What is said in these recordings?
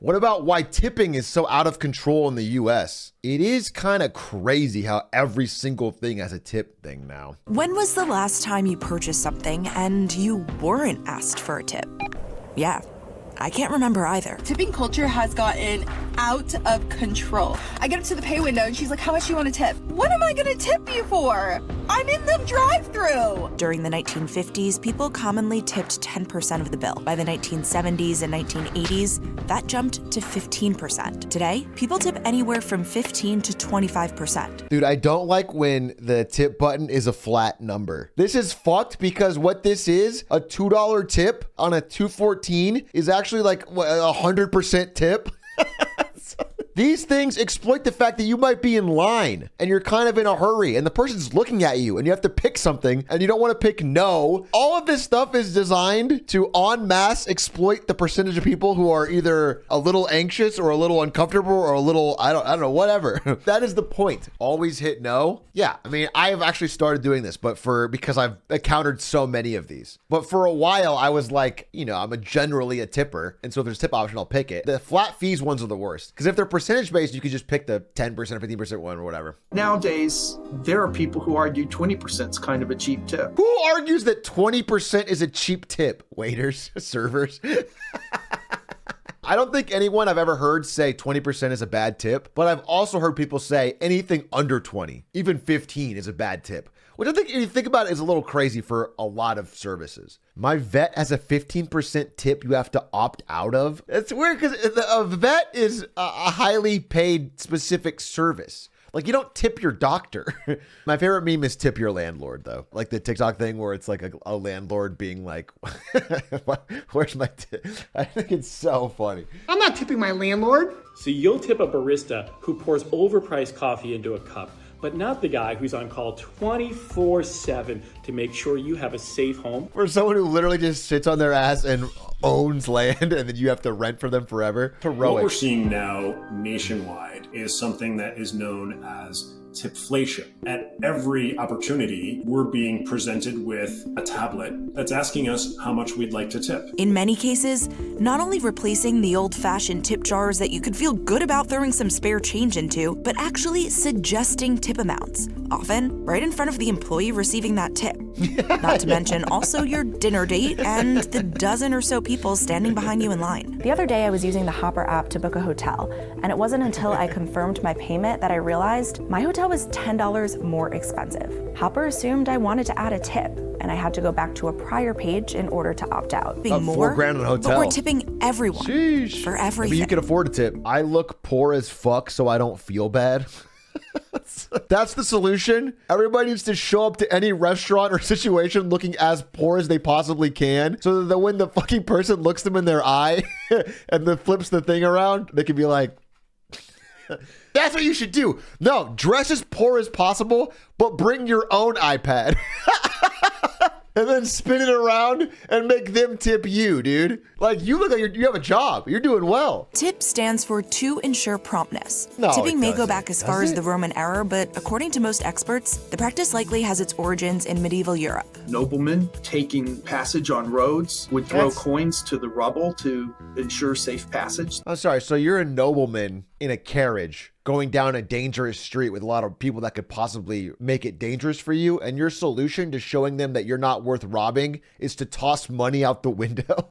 What about why tipping is so out of control in the US? It is kind of crazy how every single thing has a tip thing now. When was the last time you purchased something and you weren't asked for a tip? Yeah, I can't remember either. Tipping culture has gotten out of control. I get up to the pay window and she's like, how much do you want to tip? What am I going to tip you for? I'm in the drive-thru. During the 1950s, people commonly tipped 10% of the bill. By the 1970s and 1980s, that jumped to 15%. Today, people tip anywhere from 15 to 25%. Dude, I don't like when the tip button is a flat number. This is fucked because what this is, a $2 tip on a 214 is actually like what, 100% tip. These things exploit the fact that you might be in line and you're kind of in a hurry and the person's looking at you and you have to pick something and you don't want to pick no. All of this stuff is designed to en masse exploit the percentage of people who are either a little anxious or a little uncomfortable or a little, I don't know, whatever. That is the point. Always hit no. Yeah, I mean, I have actually started doing this, but because I've encountered so many of these. But for a while, I was like, you know, I'm generally a tipper. And so if there's a tip option, I'll pick it. The flat fees ones are the worst because if they're percentage based, you could just pick the 10%, 15% one or whatever. Nowadays, there are people who argue 20% is kind of a cheap tip. Who argues that 20% is a cheap tip? Waiters, servers. I don't think anyone I've ever heard say 20% is a bad tip, but I've also heard people say anything under 20, even 15 is a bad tip. Which I think, if you think about it, is a little crazy for a lot of services. My vet has a 15% tip you have to opt out of. It's weird because a vet is a highly paid specific service. Like, you don't tip your doctor. My favorite meme is tip your landlord, though. Like the TikTok thing where it's like a landlord being like, where's my tip? I think it's so funny. I'm not tipping my landlord. So you'll tip a barista who pours overpriced coffee into a cup, but not the guy who's on call 24/7 to make sure you have a safe home. For someone who literally just sits on their ass and owns land and then you have to rent for them forever. Heroic. What we're seeing now nationwide is something that is known as Tipflation. At every opportunity, we're being presented with a tablet that's asking us how much we'd like to tip. In many cases, not only replacing the old-fashioned tip jars that you could feel good about throwing some spare change into, but actually suggesting tip amounts, often right in front of the employee receiving that tip. Not to mention also your dinner date and the dozen or so people standing behind you in line. The other day I was using the Hopper app to book a hotel, and it wasn't until I confirmed my payment that I realized my hotel was $10 more expensive. Hopper assumed I wanted to add a tip, and I had to go back to a prior page in order to opt out. About $4 grand in a hotel. But we're tipping everyone. Sheesh. For everything. I mean, you can afford a tip. I look poor as fuck so I don't feel bad. That's the solution. Everybody needs to show up to any restaurant or situation looking as poor as they possibly can, so that when the fucking person looks them in their eye and then flips the thing around, they can be like, that's what you should do. No, dress as poor as possible, but bring your own iPad. And then spin it around and make them tip you, dude. Like, you look like you have a job. You're doing well. TIP stands for to ensure promptness. No, Tipping it may go doesn't. back as far as the Roman era, but according to most experts, the practice likely has its origins in medieval Europe. Noblemen taking passage on roads would throw That's- coins to the rubble to ensure safe passage. I'm sorry. So you're a nobleman in a carriage going down a dangerous street with a lot of people that could possibly make it dangerous for you. And your solution to showing them that you're not worth robbing is to toss money out the window.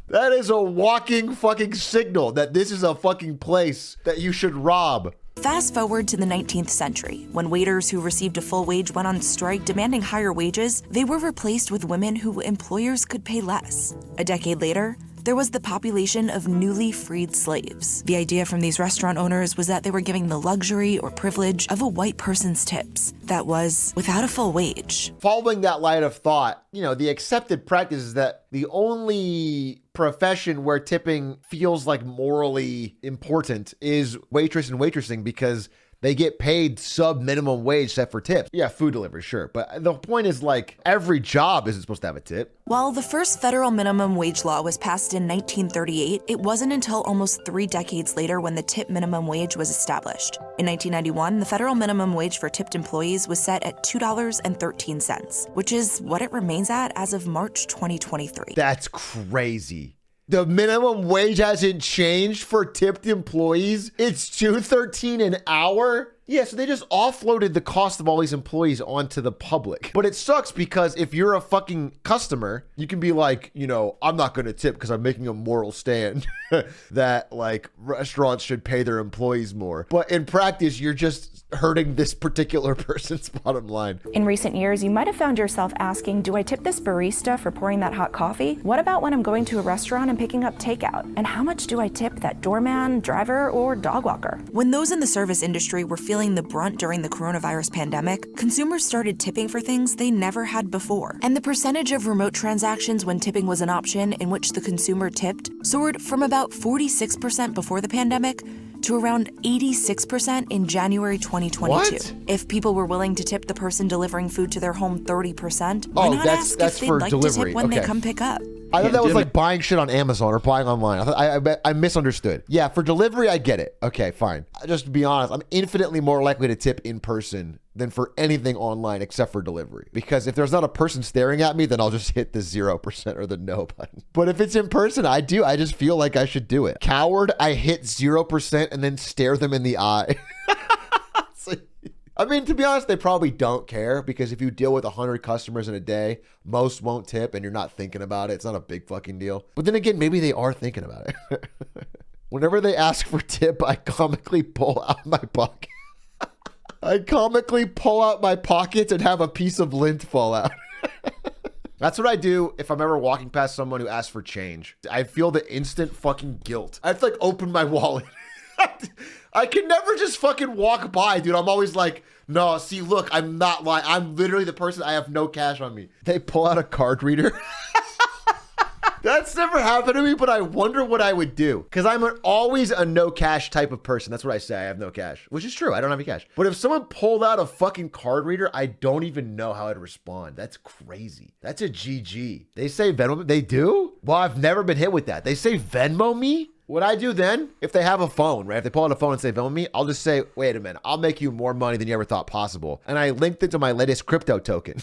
That is a walking fucking signal that this is a fucking place that you should rob. Fast forward to the 19th century, when waiters who received a full wage went on strike demanding higher wages, they were replaced with women who employers could pay less. A decade later, there was the population of newly freed slaves. The idea from these restaurant owners was that they were giving the luxury or privilege of a white person's tips. That was without a full wage. Following that line of thought, you know, the accepted practice is that the only profession where tipping feels like morally important is waitress and waitressing, because they get paid sub minimum wage except for tips. Yeah, food delivery, sure. But the point is, like, every job isn't supposed to have a tip. While the first federal minimum wage law was passed in 1938, it wasn't until almost 3 decades later when the tip minimum wage was established. In 1991, the federal minimum wage for tipped employees was set at $2.13, which is what it remains at as of March 2023. That's crazy. The minimum wage hasn't changed for tipped employees. It's $2.13 an hour. Yeah, so they just offloaded the cost of all these employees onto the public. But it sucks because if you're a fucking customer, you can be like, you know, I'm not going to tip because I'm making a moral stand that like restaurants should pay their employees more. But in practice, you're just hurting this particular person's bottom line. In recent years, you might have found yourself asking, do I tip this barista for pouring that hot coffee? What about when I'm going to a restaurant and picking up takeout? And how much do I tip that doorman, driver, or dog walker? When those in the service industry were feeling the brunt during the coronavirus pandemic, consumers started tipping for things they never had before. And the percentage of remote transactions when tipping was an option in which the consumer tipped soared from about 46% before the pandemic to around 86% in January 2022. What? If people were willing to tip the person delivering food to their home 30%, why not ask that's if they'd for like delivery. to tip when Okay. they come pick up? I thought that was like buying shit on Amazon or buying online. I misunderstood. Yeah, for delivery, I get it. Okay, fine. Just to be honest, I'm infinitely more likely to tip in person than for anything online except for delivery. Because if there's not a person staring at me, then I'll just hit the 0% or the no button. But if it's in person, I just feel like I should do it. Coward, I hit 0% and then stare them in the eye. I mean, to be honest, they probably don't care because if you deal with 100 customers in a day, most won't tip and you're not thinking about it. It's not a big fucking deal. But then again, maybe they are thinking about it. Whenever they ask for tip, I comically pull out my pocket. I comically pull out my pockets and have a piece of lint fall out. That's what I do if I'm ever walking past someone who asks for change. I feel the instant fucking guilt. I have to like open my wallet. I can never just fucking walk by, dude. I'm always like, no, see, look, I'm not lying. I'm literally the person, I have no cash on me. They pull out a card reader. That's never happened to me, but I wonder what I would do. Because I'm always a no cash type of person. That's what I say. I have no cash, which is true. I don't have any cash. But if someone pulled out a fucking card reader, I don't even know how I'd respond. That's crazy. That's a GG. They say Venmo. They do? Well, I've never been hit with that. They say Venmo me? What I do then, if they have a phone, right? If they pull out a phone and say Venmo me, I'll just say, wait a minute, I'll make you more money than you ever thought possible. And I linked it to my latest crypto token.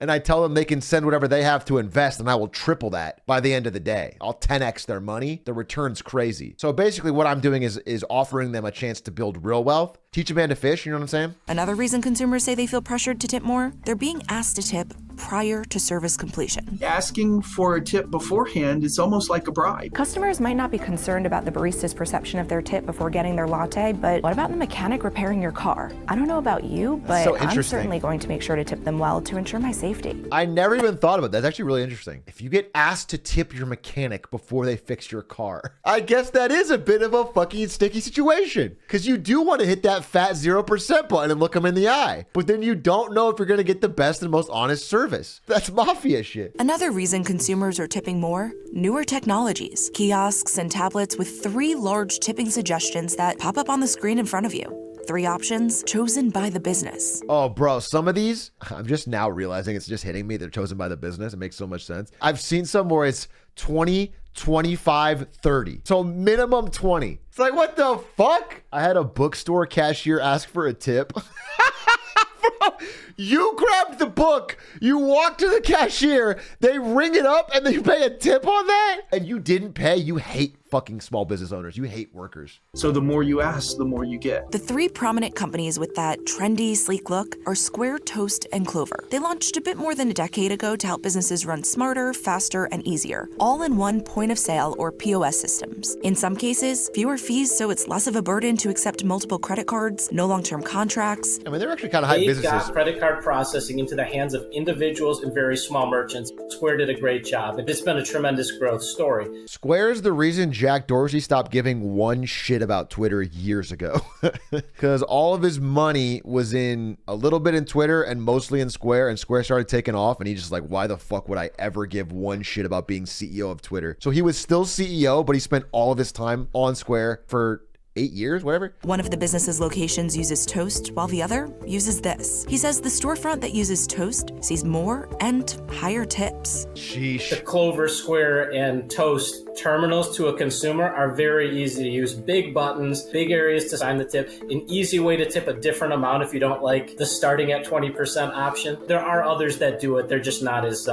And I tell them they can send whatever they have to invest and I will triple that by the end of the day. I'll 10x their money. The return's crazy. So basically what I'm doing is offering them a chance to build real wealth. Teach a man to fish, you know what I'm saying? Another reason consumers say they feel pressured to tip more, they're being asked to tip prior to service completion. Asking for a tip beforehand is almost like a bribe. Customers might not be concerned about the barista's perception of their tip before getting their latte, but what about the mechanic repairing your car? I don't know about you, but so I'm certainly going to make sure to tip them well to ensure my safety. I never even thought about that. That's actually really interesting. If you get asked to tip your mechanic before they fix your car, I guess that is a bit of a fucking sticky situation because you do want to hit that fat 0% button and look them in the eye, but then you don't know if you're going to get the best and most honest service. That's mafia shit. Another reason consumers are tipping more, newer technologies, kiosks and tablets with 3 large tipping suggestions that pop up on the screen in front of you. 3 options chosen by the business. Oh, bro, some of these, I'm just now realizing it's just hitting me. They're chosen by the business. It makes so much sense. I've seen some where it's 20, 25, 30. So minimum 20. It's like, what the fuck? I had a bookstore cashier ask for a tip. Bro, you grabbed the book, you walk to the cashier, they ring it up, and they pay a tip on that? And you didn't pay? You hate fucking small business owners. You hate workers. So the more you ask, the more you get. The 3 prominent companies with that trendy, sleek look are Square, Toast, and Clover. They launched a bit more than a decade ago to help businesses run smarter, faster, and easier, all in one point of sale or POS systems. In some cases, fewer fees so it's less of a burden to accept multiple credit cards, no long-term contracts. I mean, they're actually kind of high businesses. Got credit card processing into the hands of individuals and very small merchants. Square did a great job. It's been a tremendous growth story. Square is the reason Jack Dorsey stopped giving one shit about Twitter years ago because all of his money was in a little bit in Twitter and mostly in Square, and Square started taking off and he's just like, why the fuck would I ever give one shit about being CEO of Twitter? So he was still CEO, but he spent all of his time on Square for 8 years, whatever. One of the business's locations uses Toast, while the other uses this. He says the storefront that uses Toast sees more and higher tips. Sheesh. The Clover, Square, and Toast terminals to a consumer are very easy to use. Big buttons, big areas to sign the tip, an easy way to tip a different amount if you don't like the starting at 20% option. There are others that do it. They're just not as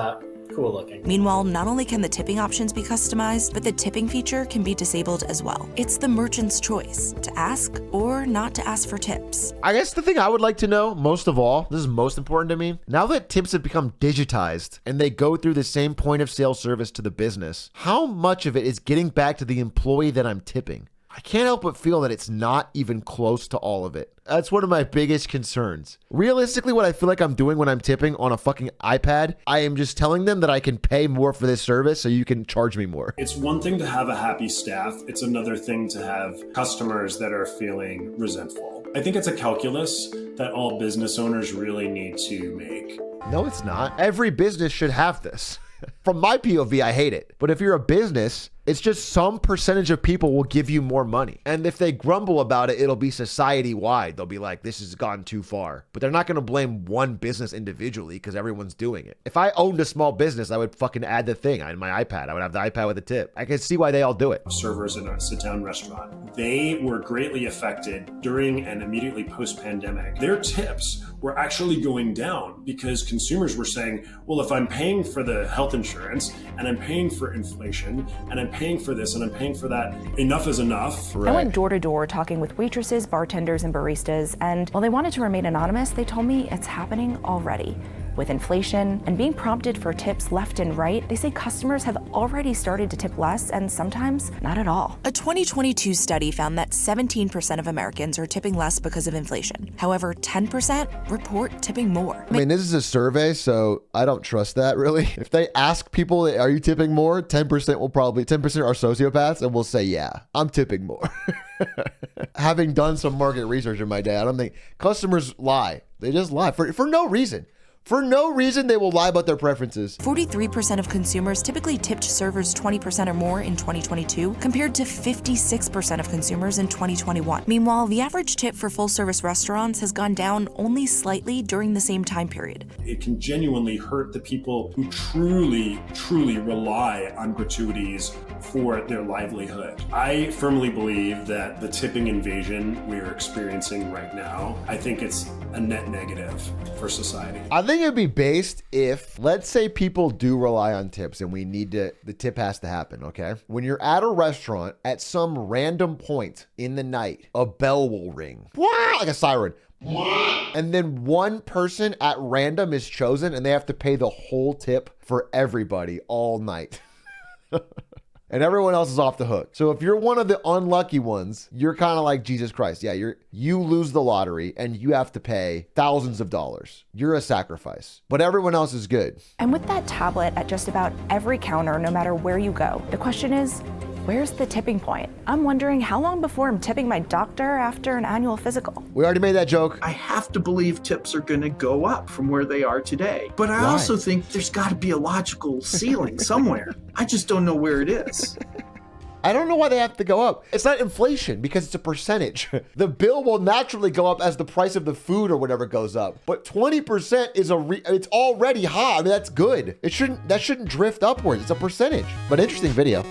cool looking. Meanwhile, not only can the tipping options be customized, but the tipping feature can be disabled as well. It's the merchant's choice to ask or not to ask for tips. I guess the thing I would like to know most of all, this is most important to me, now that tips have become digitized and they go through the same point of sale service to the business, how much of it is getting back to the employee that I'm tipping? I can't help but feel that it's not even close to all of it. That's one of my biggest concerns. Realistically, what I feel like I'm doing when I'm tipping on a fucking iPad, I am just telling them that I can pay more for this service so you can charge me more. It's one thing to have a happy staff. It's another thing to have customers that are feeling resentful. I think it's a calculus that all business owners really need to make. No, it's not. Every business should have this. From my POV, I hate it. But if you're a business, it's just some percentage of people will give you more money. And if they grumble about it, it'll be society-wide. They'll be like, this has gone too far. But they're not going to blame one business individually because everyone's doing it. If I owned a small business, I would fucking add the thing on my iPad. I would have the iPad with a tip. I can see why they all do it. Servers in a sit-down restaurant, they were greatly affected during and immediately post-pandemic. Their tips were actually going down because consumers were saying, well, if I'm paying for the health insurance and I'm paying for inflation and I'm paying for this and I'm paying for that, enough is enough. I went door to door talking with waitresses, bartenders, and baristas, and while they wanted to remain anonymous, they told me it's happening already. With inflation and being prompted for tips left and right, they say customers have already started to tip less and sometimes not at all. A 2022 study found that 17% of Americans are tipping less because of inflation. However, 10% report tipping more. I mean, this is a survey, so I don't trust that really. If they ask people, are you tipping more? 10% are sociopaths and will say, yeah, I'm tipping more. Having done some market research in my day, I don't think customers lie. They just lie for no reason. For no reason, they will lie about their preferences. 43% of consumers typically tipped servers 20% or more in 2022, compared to 56% of consumers in 2021. Meanwhile, the average tip for full-service restaurants has gone down only slightly during the same time period. It can genuinely hurt the people who truly, truly rely on gratuities for their livelihood. I firmly believe that the tipping invasion we're experiencing right now, I think it's a net negative for society. I think it'd be based if, let's say people do rely on tips and the tip has to happen, okay? When you're at a restaurant, at some random point in the night, a bell will ring. Like a siren. And then one person at random is chosen and they have to pay the whole tip for everybody all night. And everyone else is off the hook. So if you're one of the unlucky ones, you're kind of like Jesus Christ. Yeah, you lose the lottery and you have to pay thousands of dollars. You're a sacrifice, but everyone else is good. And with that tablet at just about every counter, no matter where you go, the question is, where's the tipping point? I'm wondering how long before I'm tipping my doctor after an annual physical. We already made that joke. I have to believe tips are going to go up from where they are today. But I also think there's got to be a logical ceiling somewhere. I just don't know where it is. I don't know why they have to go up. It's not inflation because it's a percentage. The bill will naturally go up as the price of the food or whatever goes up. But 20% is it's already high. I mean, that's good. That shouldn't drift upwards. It's a percentage. But interesting video.